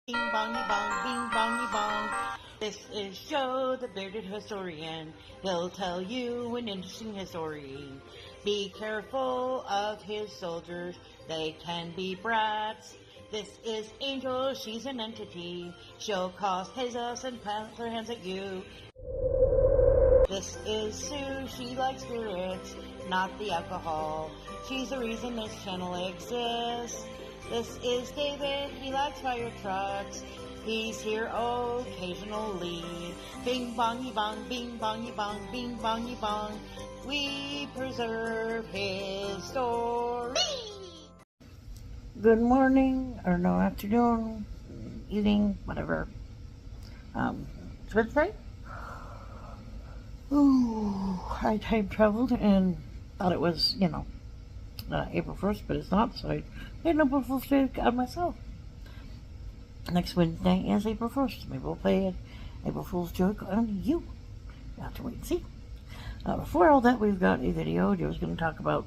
Bing bongy bong, bing bongy bong. This is Joe, the bearded historian. He'll tell you an interesting story. Be careful of his soldiers, they can be brats. This is Angel, she's an entity. She'll cause chaos and plant her hands at you. This is Sue, she likes spirits, not the alcohol. She's the reason this channel exists. This is David, he likes fire trucks. He's here occasionally. Bing bongy bong, bing bongy bong, bing bongy bong. We preserve his story. Good morning, or no, afternoon, evening, whatever. It's Wednesday. Ooh, I time traveled and thought it was, April 1st, but it's not, so I made an April Fool's joke on myself. Next Wednesday is April 1st. Maybe we'll play an April Fool's joke on you. You'll have to wait and see. Before all that, we've got a video. Joe's going to talk about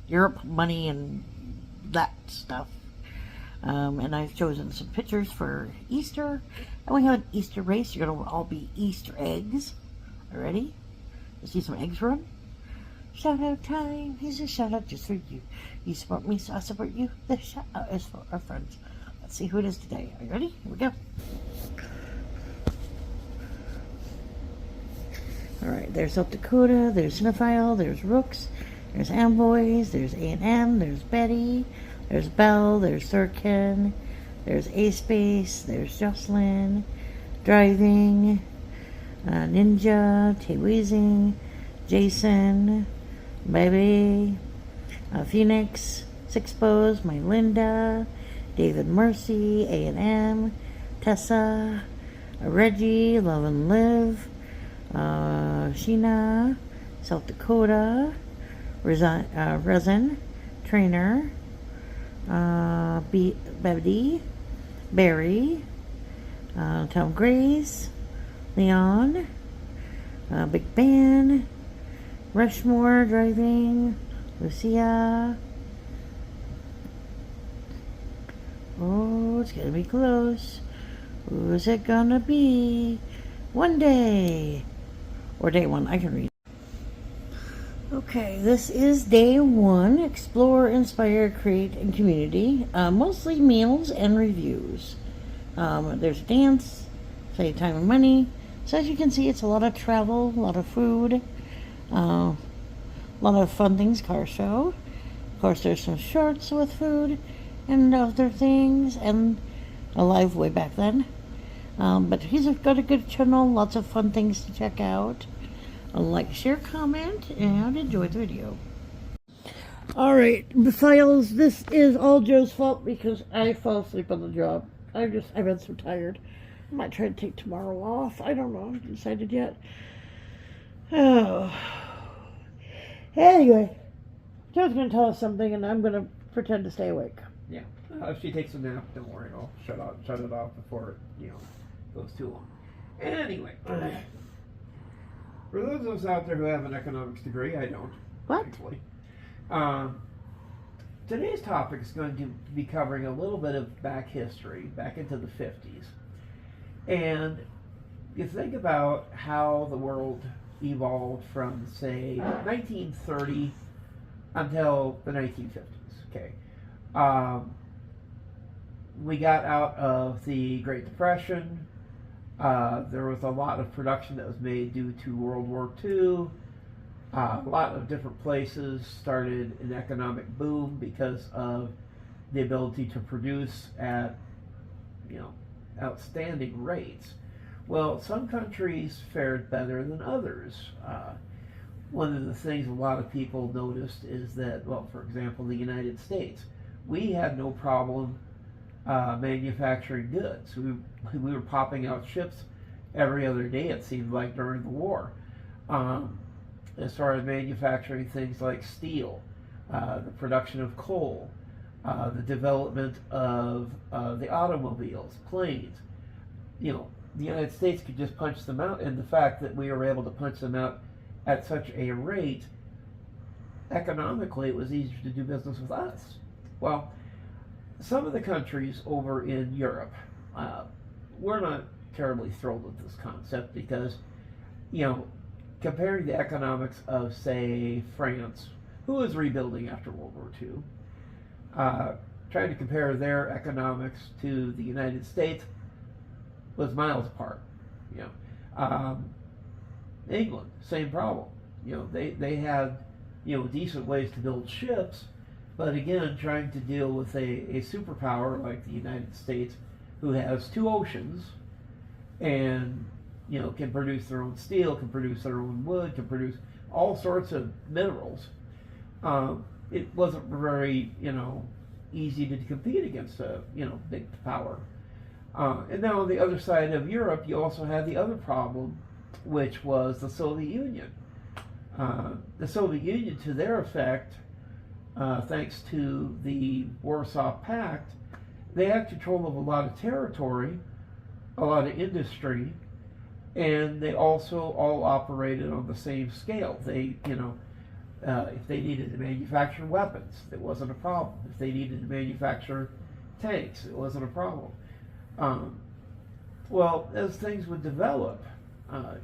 Europe, money, and that stuff. And I've chosen some pictures for Easter. And we have an Easter race. You're going to all be Easter eggs. Ready? You see some eggs run? Shout out time. Here's a shout out just for you. You support me, so I support you. The shout out is for our friends. Let's see who it is today. Are you ready? Here we go. Alright, there's South Dakota, there's Cinephile, there's Rooks, there's Amboys, there's A&M, there's Betty, there's Belle, there's Sirkin, there's A-Space, there's Jocelyn, Driving, Ninja, T-Weezing, Jason, Baby, Phoenix, Sixpose, My Linda, David Mercy, A&M, Tessa, Reggie, Love and Live, Sheena, South Dakota, Resin, Trainer, Betty, Barry, Tom Grace, Leon, Big Ben, Rushmore, Driving, Lucia. Oh, it's gonna be close. Who's it gonna be? One day. Or day one, I can read. Okay, this is day one. Explore, inspire, create, and community. Mostly meals and reviews. There's dance, save time and money. So as you can see, it's a lot of travel, a lot of food, a lot of fun things, car show. Of course, there's some shorts with food and other things, and a live way back then. But he's got a good channel, lots of fun things to check out. Like, share, comment, and enjoy the video. Alright, files, this is all Joe's fault because I fell asleep on the job. I've been so tired. I might try to take tomorrow off. I don't know. I haven't decided yet. Oh. Anyway, Joe's going to tell us something, and I'm going to pretend to stay awake. Yeah. If she takes a nap, don't worry. I'll shut it off before it, goes too long. Anyway, for those of us out there who have an economics degree, I don't. What? Thankfully. Today's topic is going to be covering a little bit of back history, back into the 50s. And you think about how the world evolved from, say, 1930 until the 1950s. Okay. We got out of the Great Depression. There was a lot of production that was made due to World War II. A lot of different places started an economic boom because of the ability to produce at, outstanding rates. Well, some countries fared better than others. One of the things a lot of people noticed is that, well, for example, the United States, we had no problem manufacturing goods. We were popping out ships every other day, it seemed like, during the war. As far as manufacturing things like steel, the production of coal, the development of the automobiles, planes. The United States could just punch them out, and the fact that we were able to punch them out at such a rate, economically, it was easier to do business with us. Well, some of the countries over in Europe, we're not terribly thrilled with this concept because, you know, comparing the economics of, say, France, who was rebuilding after World War II, trying to compare their economics to the United States was miles apart. You know, England, same problem. You know, they had, you know, decent ways to build ships, but again, trying to deal with a superpower like the United States, who has two oceans, and you know, can produce their own steel, can produce their own wood, can produce all sorts of minerals. It wasn't very, you know, easy to compete against a, you know, big power. And now on the other side of Europe, you also had the other problem, which was the Soviet Union. The Soviet Union, to their effect, thanks to the Warsaw Pact, they had control of a lot of territory, a lot of industry, and they also all operated on the same scale. They, you know, if they needed to manufacture weapons, it wasn't a problem. If they needed to manufacture tanks, it wasn't a problem. Well, as things would develop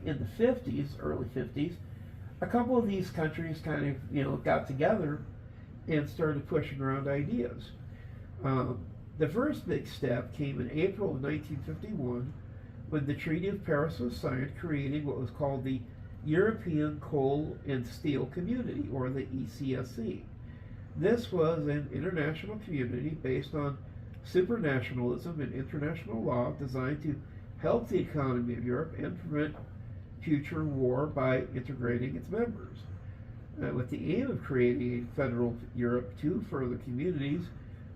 in the 50s, early 50s, a couple of these countries kind of, you know, got together and started pushing around ideas. The first big step came in April of 1951 when the Treaty of Paris was signed, creating what was called the European Coal and Steel Community, or the ECSC. This was an international community based on supranationalism and international law designed to help the economy of Europe and prevent future war by integrating its members. With the aim of creating a federal Europe, two further communities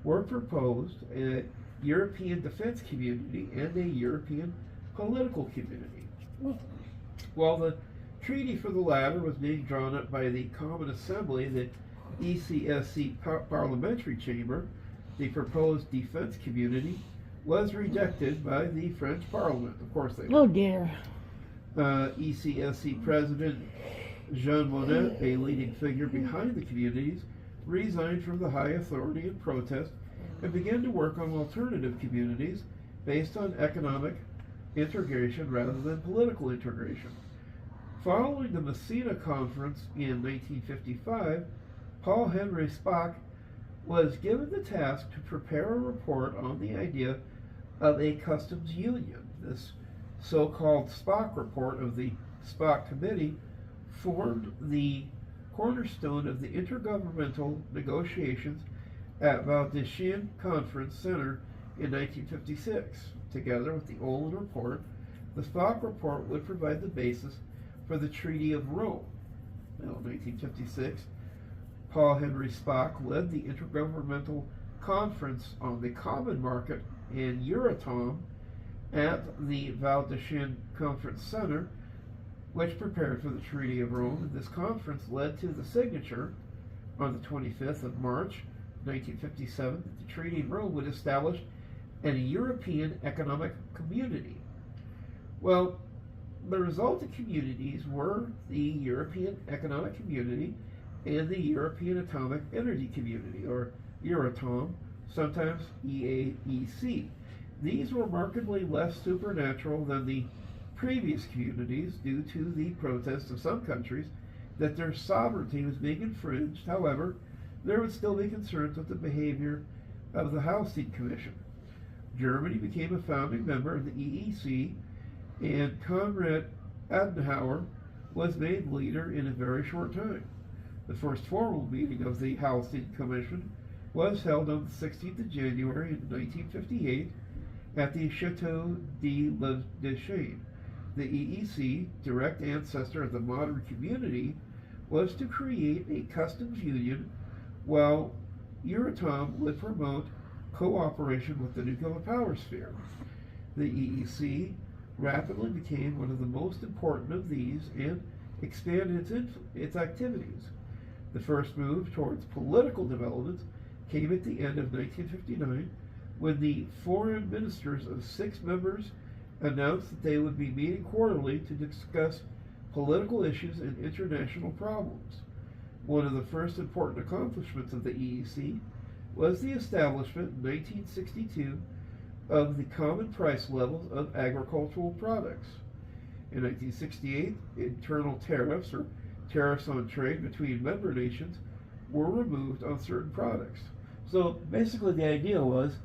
were proposed: a European defense community and a European political community. While the treaty for the latter was being drawn up by the Common Assembly, the ECSC parliamentary chamber, the proposed defense community was rejected by the French Parliament. Of course they were. Oh dear. ECSC President Jean Monnet, a leading figure behind the communities, resigned from the high authority in protest and began to work on alternative communities based on economic integration rather than political integration. Following the Messina Conference in 1955, Paul Henry Spaak was given the task to prepare a report on the idea of a customs union. This so-called Spaak report of the Spaak Committee formed the cornerstone of the intergovernmental negotiations at Valdecian Conference Center in 1956. Together with the Olin Report, the Spaak report would provide the basis for the Treaty of Rome. Now, in 1956, Paul Henry Spaak led the Intergovernmental Conference on the Common Market and Euratom at the Valdecian Conference Center, which prepared for the Treaty of Rome. This conference led to the signature on the 25th of March 1957 that the Treaty of Rome would establish a European Economic Community. Well, the resultant communities were the European Economic Community and the European Atomic Energy Community, or Euratom, sometimes EAEC. These were markedly less supernatural than the previous communities due to the protests of some countries that their sovereignty was being infringed. However, there would still be concerns with the behavior of the Hallstein Commission. Germany became a founding member of the EEC, and Konrad Adenauer was made leader in a very short time. The first formal meeting of the Hallstein Commission was held on the 16th of January in 1958 at the Chateau de la Deschênes. The EEC, direct ancestor of the modern community, was to create a customs union, while Euratom would promote cooperation with the nuclear power sphere. The EEC rapidly became one of the most important of these and expanded its activities. The first move towards political development came at the end of 1959 when the foreign ministers of 6 members announced that they would be meeting quarterly to discuss political issues and international problems. One of the first important accomplishments of the EEC was the establishment in 1962 of the common price levels of agricultural products. In 1968, internal tariffs, or tariffs on trade between member nations, were removed on certain products. So basically, the idea was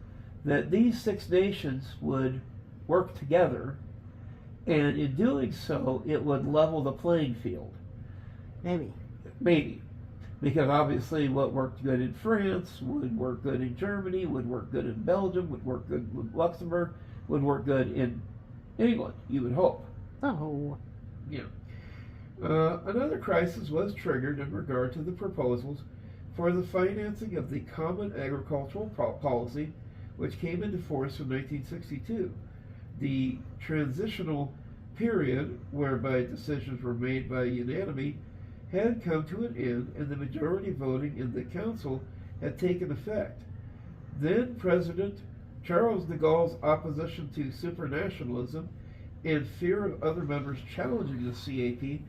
that these 6 nations would work together, and in doing so, it would level the playing field. Maybe. Maybe. Because obviously, what worked good in France would work good in Germany, would work good in Belgium, would work good in Luxembourg, would work good in England, you would hope. Oh. Yeah. Another crisis was triggered in regard to the proposals for the financing of the Common Agricultural Policy, which came into force in 1962. The transitional period, whereby decisions were made by unanimity, had come to an end, and the majority voting in the Council had taken effect. Then President Charles de Gaulle's opposition to supranationalism and fear of other members challenging the CAP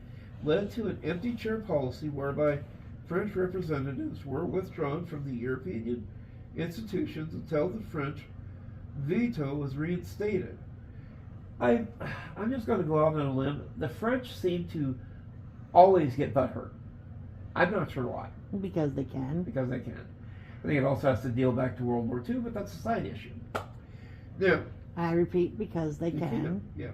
led to an empty chair policy whereby French representatives were withdrawn from the European institutions until the French veto was reinstated. I'm just going to go out on a limb. The French seem to always get butthurt. I'm not sure why. Because they can. Because they can. I think it also has to deal back to World War II, but that's a side issue. Now, I repeat, because they can. Yeah.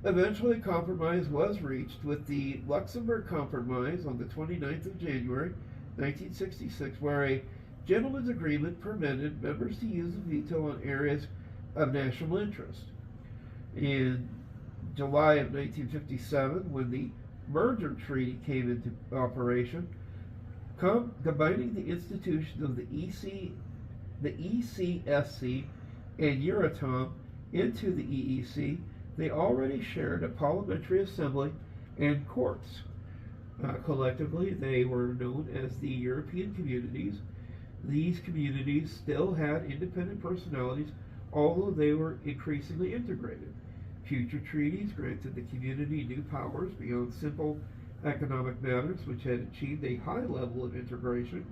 Eventually, compromise was reached with the Luxembourg Compromise on the 29th of January, 1966, where a gentleman's agreement permitted members to use a veto on areas of national interest. In July of 1957, when the merger treaty came into operation, combining the institutions of the ECSC and Euratom into the EEC, they already shared a parliamentary assembly and courts. Collectively, they were known as the European Communities. These communities still had independent personalities, although they were increasingly integrated. Future treaties granted the community new powers beyond simple economic matters, which had achieved a high level of integration.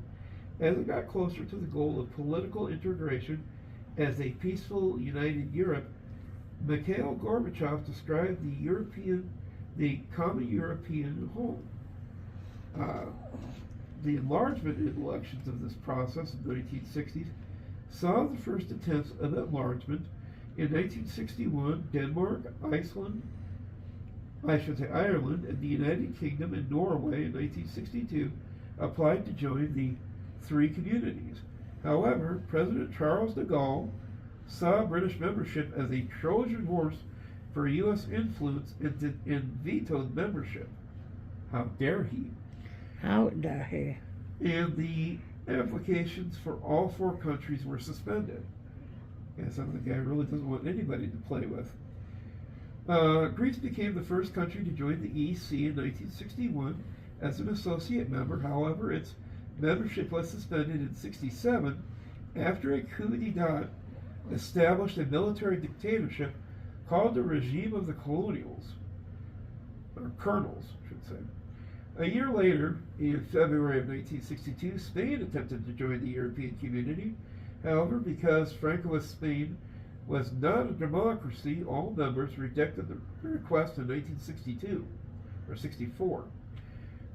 As it got closer to the goal of political integration as a peaceful, united Europe, Mikhail Gorbachev described the common European home. The enlargement elections of this process in the 1960s saw the first attempts of enlargement. In 1961, Denmark, Ireland, and the United Kingdom and Norway in 1962 applied to join the three communities. However, President Charles de Gaulle saw British membership as a Trojan horse for U.S. influence and vetoed membership. How dare he? How dare he? And the applications for all four countries were suspended. Yeah, sounds like the guy really doesn't want anybody to play with. Greece became the first country to join the EEC in 1961 as an associate member. However, its membership was suspended in 1967 after a coup d'etat established a military dictatorship called the regime of the colonials, or colonels, I should say. A year later, in February of 1962, Spain attempted to join the European Community. However, because Francoist Spain was not a democracy, all members rejected the request in 1962 or 64.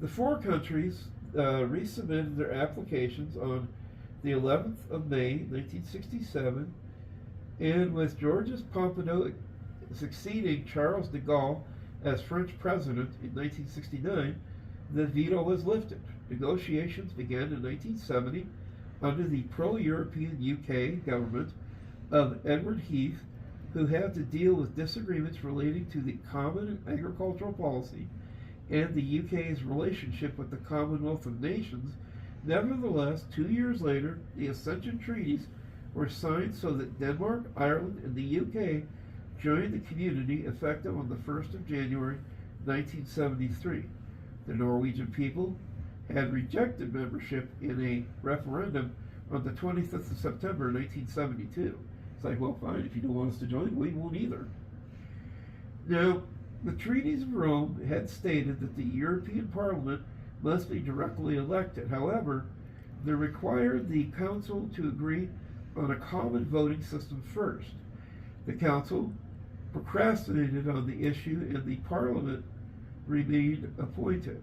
The four countries resubmitted their applications on the 11th of May, 1967, and with Georges Pompidou succeeding Charles de Gaulle as French president in 1969, the veto was lifted. Negotiations began in 1970 under the pro-European UK government of Edward Heath, who had to deal with disagreements relating to the Common Agricultural Policy and the UK's relationship with the Commonwealth of Nations. Nevertheless, 2 years later, the Accession Treaties were signed so that Denmark, Ireland, and the UK joined the community effective on the 1st of January 1973. The Norwegian people had rejected membership in a referendum on the 25th of September 1972. It's like, well, fine, if you don't want us to join, we won't either. Now, the treaties of Rome had stated that the European Parliament must be directly elected. However, they required the Council to agree on a common voting system first. The Council procrastinated on the issue and the Parliament remained appointed.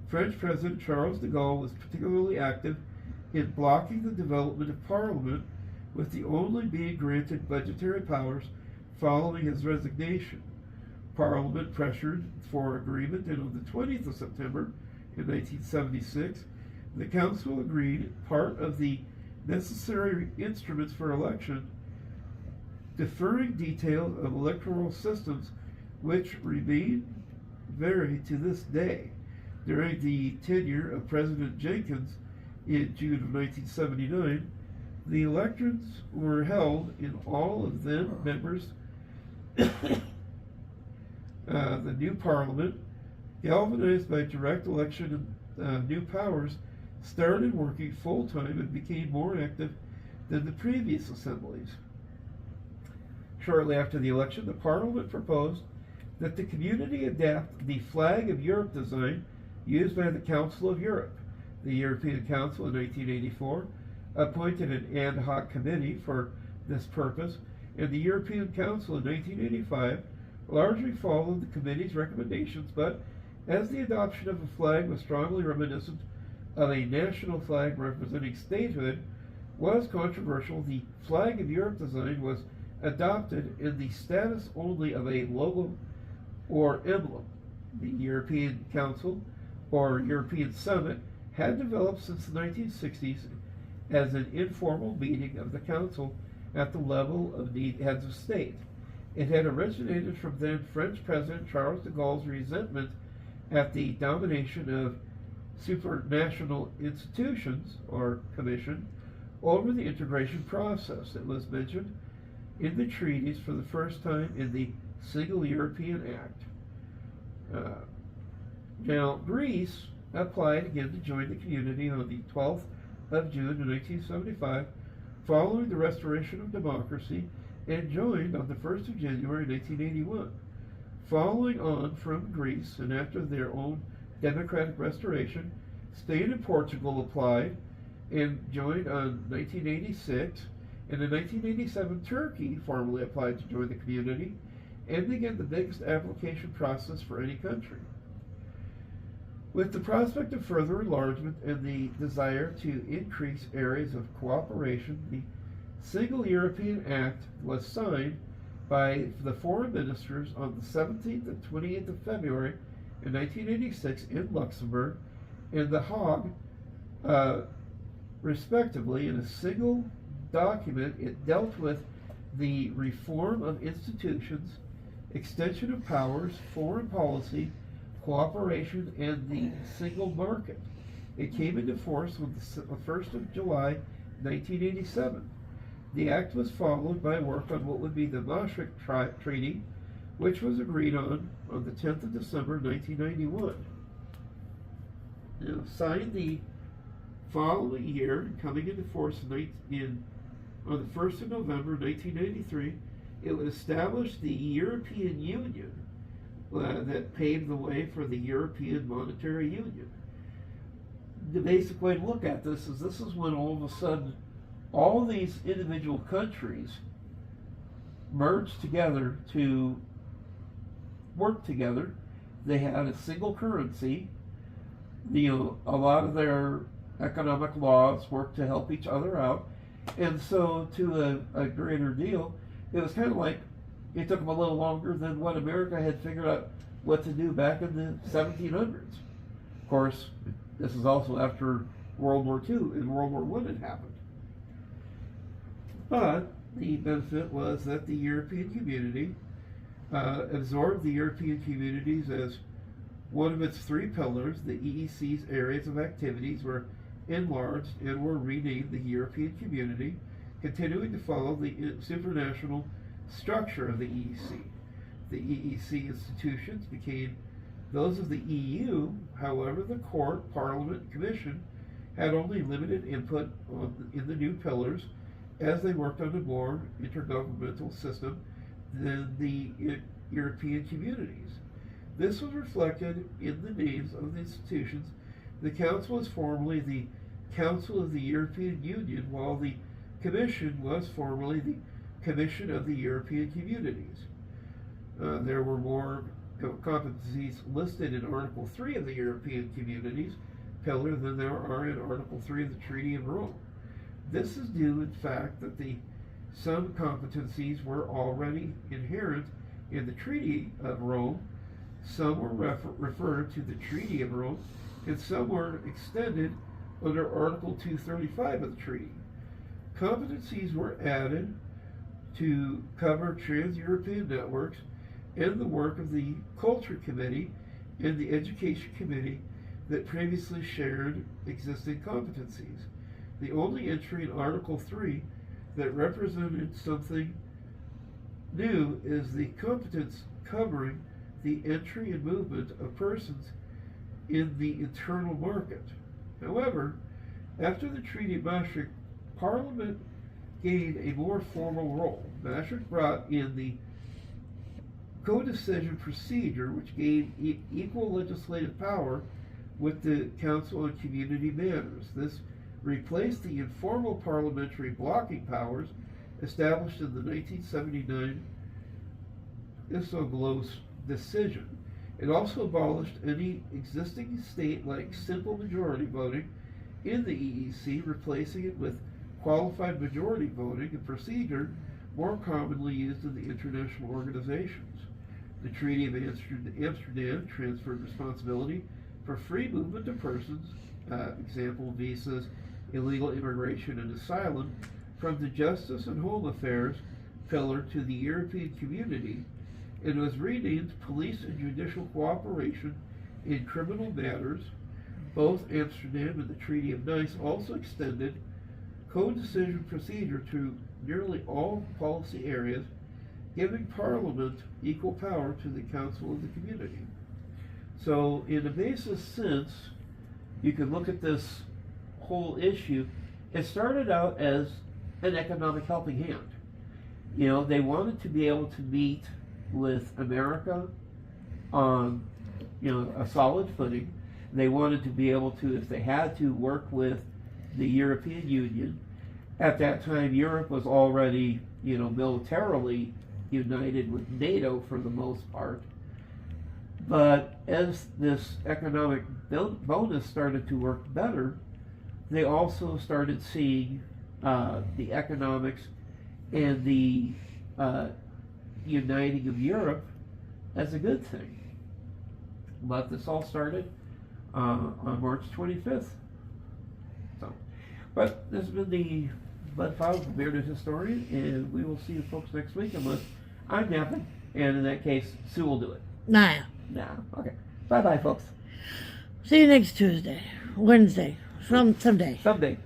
French President Charles de Gaulle was particularly active in blocking the development of Parliament, with the only being granted budgetary powers following his resignation. Parliament pressured for agreement, and on the 20th of September in 1976, the Council agreed part of the necessary instruments for election, deferring details of electoral systems which remain varied to this day. During the tenure of President Jenkins in June of 1979, the elections were held in all of them members. The new Parliament, galvanized by direct election and new powers, started working full-time and became more active than the previous assemblies. Shortly after the election, the Parliament proposed that the community adapt the flag of Europe design used by the Council of Europe. The European Council in 1984 appointed an ad hoc committee for this purpose, and the European Council in 1985 largely followed the committee's recommendations, but as the adoption of a flag was strongly reminiscent of a national flag representing statehood was controversial, the flag of Europe design was adopted in the status only of a logo or emblem. The European Council, or European Summit, had developed since the 1960s as an informal meeting of the Council at the level of the heads of state. It had originated from then French President Charles de Gaulle's resentment at the domination of supranational institutions, or commission, over the integration process. It was mentioned in the treaties for the first time in the Single European Act. Now, Greece applied again to join the community on the 12th of June of 1975, following the restoration of democracy, and joined on the 1st of January 1981. Following on from Greece, and after their own democratic restoration, Spain and Portugal applied and joined on 1986, and in 1987 Turkey formally applied to join the community, ending in the biggest application process for any country. With the prospect of further enlargement and the desire to increase areas of cooperation, the Single European Act was signed by the foreign ministers on the 17th and 28th of February in 1986 in Luxembourg and The Hague, respectively. In a single document, it dealt with the reform of institutions, extension of powers, foreign policy, cooperation, and the single market. It came into force on the 1st of July 1987. The act was followed by work on what would be the Maastricht Treaty, which was agreed on the 10th of December 1991. Now, signed the following year, coming into force on the 1st of November 1993, it would establish the European Union that paved the way for the European Monetary Union. The basic way to look at this is when all of a sudden all these individual countries merged together to work together. They had a single currency. A lot of their economic laws worked to help each other out. And so to a greater deal, it was kind of like it took them a little longer than what America had figured out what to do back in the 1700s. Of course, this is also after World War II and World War I had happened. But the benefit was that the European community absorbed the European communities as one of its three pillars. The EEC's areas of activities were enlarged and were renamed the European Community, continuing to follow the supranational structure of the EEC. The EEC institutions became those of the EU. However, the Court, Parliament, and Commission had only limited input in the new pillars, as they worked on a more intergovernmental system than the European communities. This was reflected in the names of the institutions. The Council was formerly the Council of the European Union, while the Commission was formerly the Commission of the European Communities. There were more competencies listed in Article 3 of the European Communities Pillar than there are in Article 3 of the Treaty of Rome. This is due, in fact, that some competencies were already inherent in the Treaty of Rome, some were referred to the Treaty of Rome, and some were extended under Article 235 of the treaty. Competencies were added to cover trans-European networks and the work of the Culture Committee and the Education Committee that previously shared existing competencies. The only entry in Article 3 that represented something new is the competence covering the entry and movement of persons in the internal market. However, after the Treaty of Maastricht, Parliament gained a more formal role. Maastricht brought in the co-decision procedure, which gave equal legislative power with the Council on Community Matters. This replaced the informal parliamentary blocking powers established in the 1979 Isoglos decision. It also abolished any existing state-like simple majority voting in the EEC, replacing it with qualified majority voting, a procedure more commonly used in the international organizations. The Treaty of Amsterdam transferred responsibility for free movement of persons, example visas, illegal immigration, and asylum, from the Justice and Home Affairs pillar to the European Community, and was renamed Police and Judicial Cooperation in Criminal Matters. Both Amsterdam and the Treaty of Nice also extended co-decision procedure to nearly all policy areas, giving Parliament equal power to the Council of the Community. So, in a basis sense, you can look at this whole issue. It started out as an economic helping hand. You know, they wanted to be able to meet with America on, a solid footing. They wanted to be able to, if they had to, work with the European Union. At that time, Europe was already, militarily united with NATO for the most part. But as this economic bonus started to work better, they also started seeing the economics and the uniting of Europe as a good thing. But this all started on March 25th. So, but this has been the Bud Files, the Bearded Historian, and we will see you folks next week, unless I'm napping, and in that case, Sue will do it. Nah. Okay. Bye-bye, folks. See you next Tuesday, Wednesday, someday. Someday.